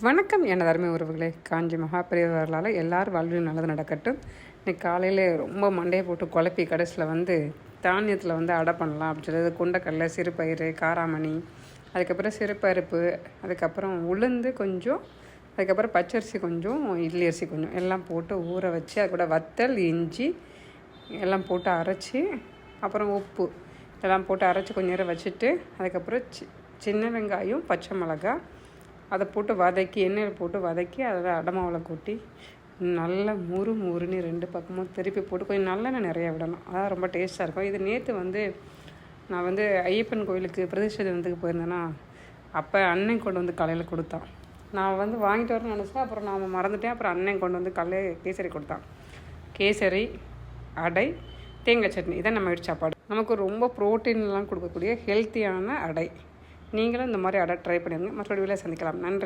வணக்கம் எனது அருமை உறவுகளே. காஞ்சி மகாபெரியவர்களால் எல்லாரும் வாழ்விலும் நல்லது நடக்கட்டும். இன்னைக்கு காலையில் ரொம்ப மண்டையை போட்டு குழப்பி கடைசியில் தானியத்தில் அடை பண்ணலாம் அப்படின்னு சொல்லிட்டு கொண்டக்கடலை, சிறுபயிறு, காராமணி, அதுக்கப்புறம் சிறுபருப்பு, அதுக்கப்புறம் உளுந்து கொஞ்சம், அதுக்கப்புறம் பச்சரிசி கொஞ்சம், இட்லி அரிசி கொஞ்சம் எல்லாம் போட்டு ஊற வச்சு அது கூட வத்தல், இஞ்சி எல்லாம் போட்டு அரைச்சி, அப்புறம் உப்பு எல்லாம் போட்டு அரைச்சி கொஞ்சம் நேரம் வச்சுட்டு, அதுக்கப்புறம் சின்ன வெங்காயம், பச்சை மிளகாய் அதை போட்டு வதக்கி எண்ணெயில் போட்டு வதக்கி அதில் அடமாவில் கொட்டி நல்லா முறுன்னு 2 பக்கமும் திருப்பி போட்டு கொஞ்சம் நல்லெண்ணெய் நிறையா விடணும். அதான் ரொம்ப டேஸ்ட்டாக இருக்கும். இது நேற்று நான் ஐயப்பன் கோயிலுக்கு பிரதிஷ்டை தினத்துக்கு போயிருந்தேன்னா அப்போ அண்ணன் கொண்டு காலையில் கொடுத்தான். நான் வாங்கிட்டு வரேன்னு நினச்சேன். அப்புறம் நான் மறந்துட்டேன். அப்புறம் அண்ணன் கொண்டு காலையில் கேசரி கொடுத்தான். கேசரி, அடை, தேங்காய் சட்னி, இதான் நம்ம வீட்டு சாப்பாடு. நமக்கு ரொம்ப ப்ரோட்டீன்லாம் கொடுக்கக்கூடிய ஹெல்த்தியான அடை. நீங்களும் இந்த மாதிரி அடை ட்ரை பண்ணிடுங்க. மற்றொரு வீடியோவில் சந்திக்கலாம். நன்றி.